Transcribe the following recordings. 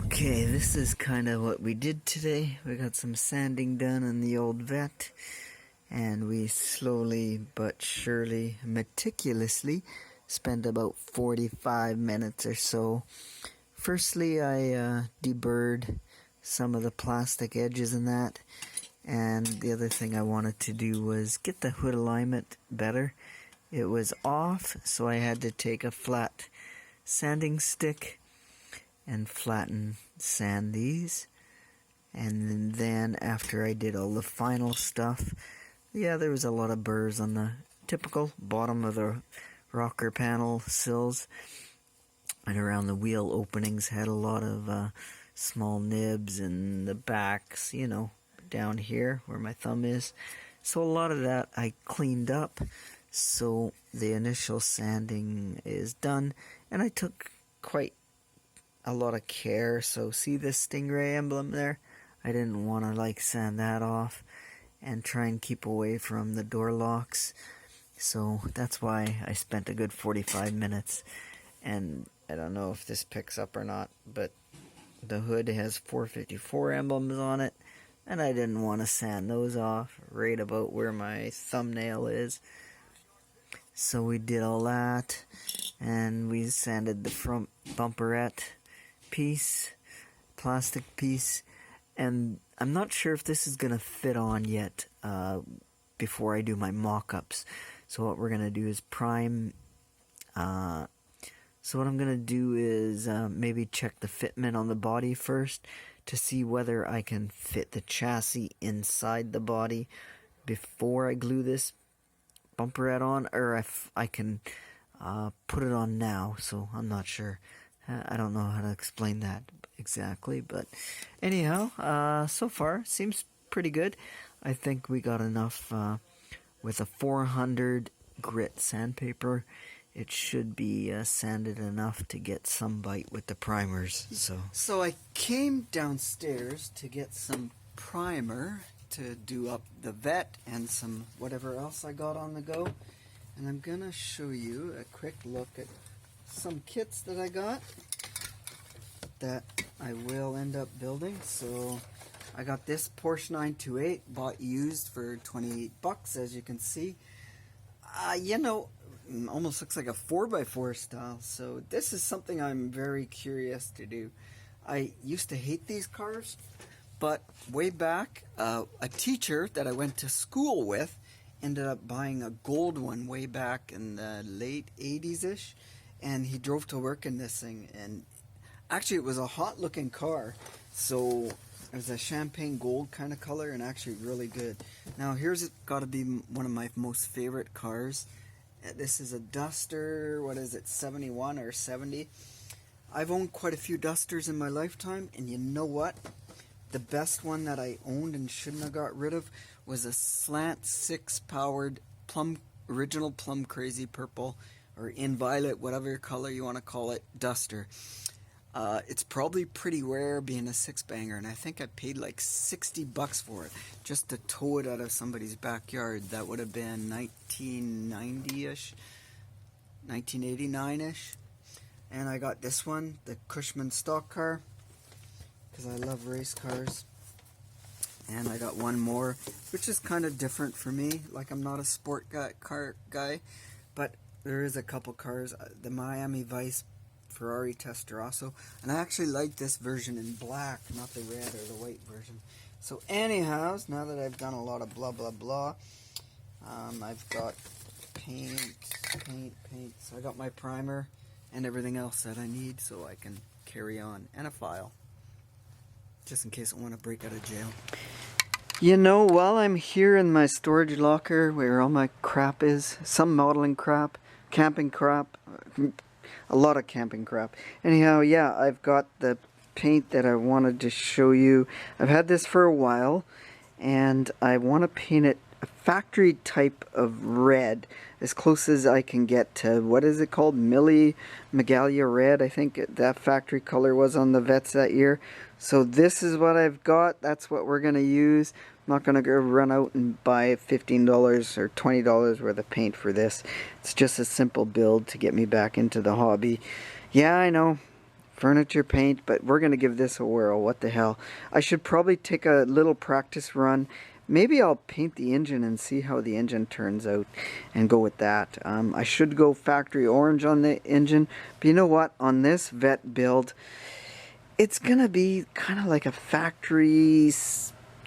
Okay, this is kind of what we did today. We got some sanding done on the old Vette, and we slowly but surely, meticulously, spent about 45 minutes or so. Firstly, I deburred some of the plastic edges in that, and the other thing I wanted to do was get the hood alignment better. It was off, so I had to take a flat sanding stick and flatten sand these, and then after I did all the final stuff, yeah, there was a lot of burrs on the typical bottom of the rocker panel sills, and around the wheel openings had a lot of small nibs, and the backs, you know, down here where my thumb is. So a lot of that I cleaned up, so the initial sanding is done, and I took quite a lot of care. So see this stingray emblem there? I didn't want to like sand that off and try and keep away from the door locks. So that's why I spent a good 45 minutes. And I don't know if this picks up or not, but the hood has 454 emblems on it, and I didn't want to sand those off right about where my thumbnail is. So we did all that, and we sanded the front bumperette piece, plastic piece, and I'm not sure if this is going to fit on yet before I do my mock-ups. So what we're going to do is prime. So what I'm going to do is maybe check the fitment on the body first to see whether I can fit the chassis inside the body before I glue this bumperette on, or if I can put it on now. So I'm not sure. I don't know how to explain that exactly, but anyhow, so far seems pretty good. I think we got enough with a 400 grit sandpaper. It should be sanded enough to get some bite with the primers. So I came downstairs to get some primer to do up the Vette and some whatever else I got on the go, and I'm gonna show you a quick look at some kits that I got that I will end up building. So I got this Porsche 928, bought used for 28 bucks, as you can see. You know, almost looks like a 4x4 style. So this is something I'm very curious to do. I used to hate these cars, but way back, a teacher that I went to school with ended up buying a gold one way back in the late 80s-ish, and he drove to work in this thing, and actually it was a hot looking car. So it was a champagne gold kind of color, and actually really good. Now here's got to be one of my most favorite cars. This is a Duster, what is it, 71 or 70? I've owned quite a few Dusters in my lifetime, and you know what? The best one that I owned and shouldn't have got rid of was a Slant 6 powered original Plum Crazy Purple, or in violet, whatever color you want to call it, Duster. It's probably pretty rare being a 6-banger, and I think I paid like 60 bucks for it just to tow it out of somebody's backyard. That would have been 1990-ish, 1989-ish. And I got this one, the Cushman stock car, because I love race cars. And I got one more, which is kind of different for me. Like, I'm not a sport car guy, but there is a couple cars. The Miami Vice Ferrari Testarossa, and I actually like this version in black, not the red or the white version. So anyhow, now that I've done a lot of blah blah blah, I've got paint. So I got my primer and everything else that I need so I can carry on, and a file, just in case I want to break out of jail. You know, while I'm here in my storage locker where all my crap is, some modeling crap, camping crap, a lot of camping crap. Anyhow, yeah, I've got the paint that I wanted to show you. I've had this for a while, and I want to paint it a factory type of red, as close as I can get to, what is it called, Magalia red, I think that factory color was on the Vettes that year. So this is what I've got. That's what we're going to use. I'm not going to go run out and buy $15 or $20 worth of paint for this. It's just a simple build to get me back into the hobby. Yeah, I know, furniture paint, but we're going to give this a whirl. What the hell. I should probably take a little practice run. Maybe I'll paint the engine and see how the engine turns out and go with that. I should go factory orange on the engine, but you know what? On this Vette build, it's going to be kind of like a factory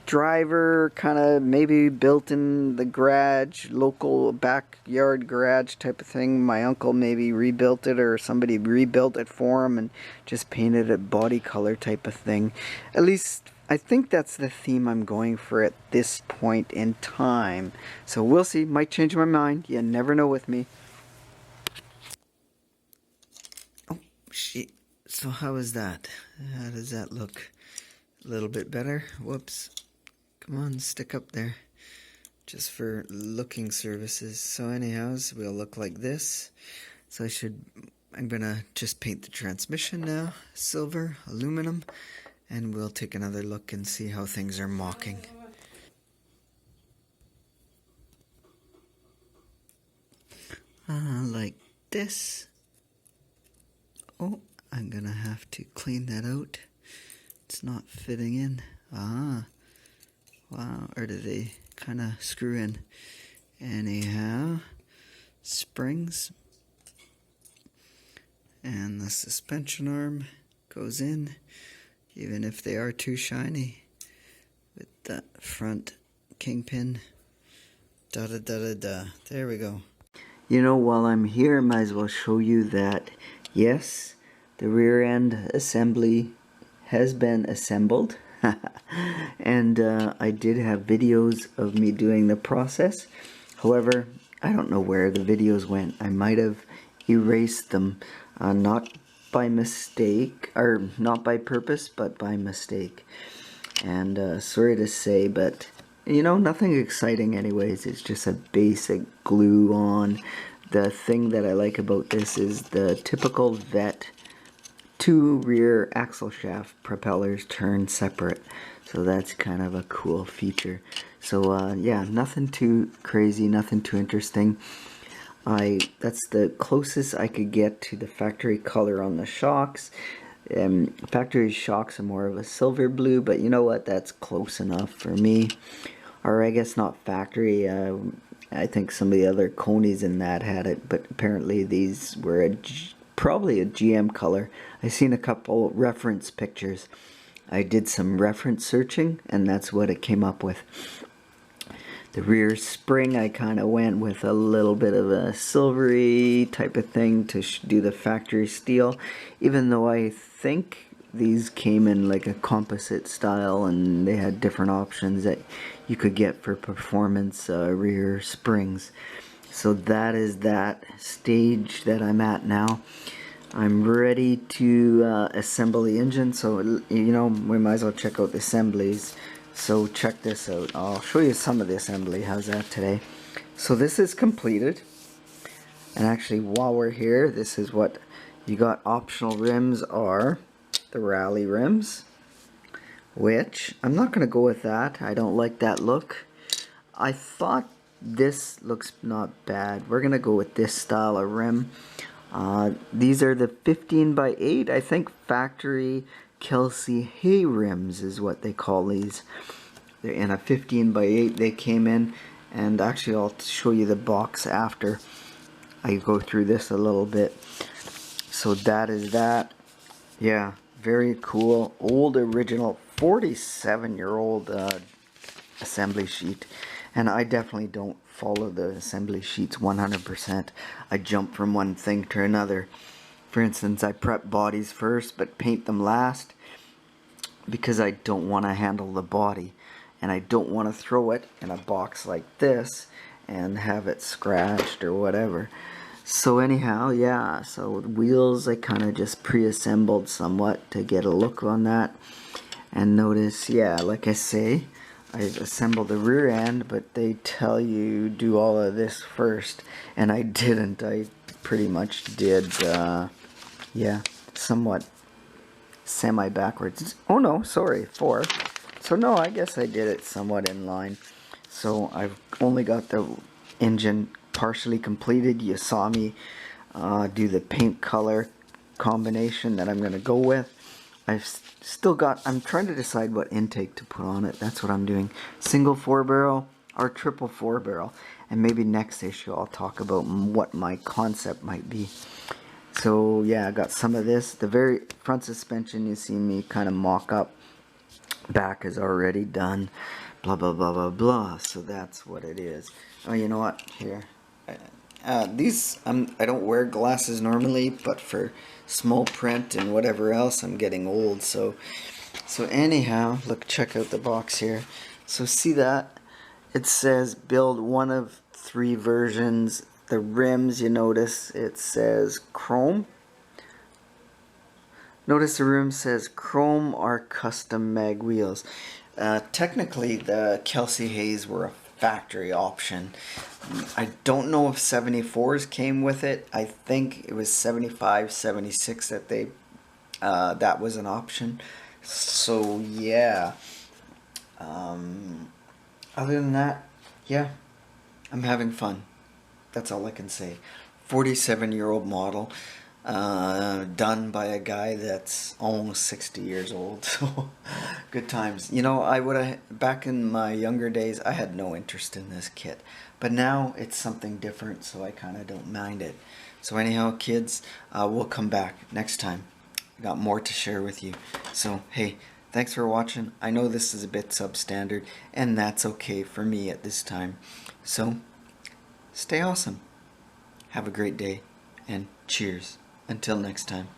driver, kind of maybe built in the garage, local backyard garage type of thing. My uncle maybe rebuilt it, or somebody rebuilt it for him and just painted it body color type of thing. At least I think that's the theme I'm going for at this point in time. So we'll see. Might change my mind. You never know with me. Oh shit. So how is that? How does that look? A little bit better? Whoops. Come on, stick up there. Just for looking services. So anyhows, we'll look like this. So I'm gonna just paint the transmission now. Silver, aluminum. And we'll take another look and see how things are mocking. Like this. Oh, I'm gonna have to clean that out. It's not fitting in. Wow, or do they kind of screw in? Anyhow, springs. And the suspension arm goes in, even if they are too shiny. With that front kingpin. Da-da-da-da-da. There we go. You know, while I'm here, I might as well show you that, yes, the rear end assembly has been assembled. And I did have videos of me doing the process. However, I don't know where the videos went. I might have erased them, not by mistake, or not by purpose, but by mistake. And sorry to say, but you know, nothing exciting anyways. It's just a basic glue on. The thing that I like about this is the typical Vette 2 rear axle shaft propellers turn separate. So that's kind of a cool feature. So yeah, nothing too crazy, nothing too interesting. That's the closest I could get to the factory color on the shocks. Factory shocks are more of a silver blue, but you know what, that's close enough for me. Or I guess not factory. I think some of the other Conies in that had it, but apparently these were probably a GM color. I seen a couple reference pictures. I did some reference searching, and that's what it came up with. The rear spring, I kind of went with a little bit of a silvery type of thing to do the factory steel, even though I think these came in like a composite style and they had different options that you could get for performance rear springs. So that is that stage that I'm at now. I'm ready to assemble the engine, so you know, we might as well check out the assemblies. So check this out. I'll show you some of the assembly. How's that today? So this is completed. And actually, while we're here, this is what you got. Optional rims are the rally rims, which I'm not going to go with that. I don't like that look. I thought this looks not bad. We're going to go with this style of rim. These are the 15x8, I think factory Kelsey Hay rims is what they call these. They're in a 15x8 they came in, and actually I'll show you the box after I go through this a little bit. So that is that. Yeah, very cool. Old original 47-year-old assembly sheet, and I definitely don't follow the assembly sheets 100%. I jump from one thing to another. For instance, I prep bodies first but paint them last because I don't want to handle the body, and I don't want to throw it in a box like this and have it scratched or whatever. So anyhow, yeah, so the wheels I kind of just pre-assembled somewhat to get a look on that. And notice, yeah, like I say, I've assembled the rear end, but they tell you do all of this first, and I didn't. I pretty much did, yeah, somewhat semi-backwards. Oh no, sorry, 4. So no, I guess I did it somewhat in line. So I've only got the engine partially completed. You saw me do the paint color combination that I'm going to go with. I'm trying to decide what intake to put on it. That's what I'm doing. Single 4-barrel or triple 4-barrel. And maybe next issue I'll talk about what my concept might be. So yeah, I got some of this. The very front suspension you see me kind of mock up. Back is already done. Blah blah blah blah blah. So that's what it is. Oh, you know what? Here. These I don't wear glasses normally, but for small print and whatever else, I'm getting old. So anyhow, look, check out the box here. So see that? It says build one of 3 versions. The rims, you notice it says chrome. Notice the rim says chrome or custom mag wheels. Technically, the Kelsey Hayes were a factory option. I don't know if 74s came with it. I think it was 75, 76 that they that was an option. So yeah. Other than that, yeah, I'm having fun. That's all I can say. 47-year-old model. Done by a guy that's almost 60 years old. So good times. You know, I would have, back in my younger days, I had no interest in this kit, but now it's something different, so I kind of don't mind it. So anyhow, kids, we'll come back next time. I got more to share with you. So hey, thanks for watching. I know this is a bit substandard, and that's okay for me at this time. So stay awesome. Have a great day, and cheers. Until next time.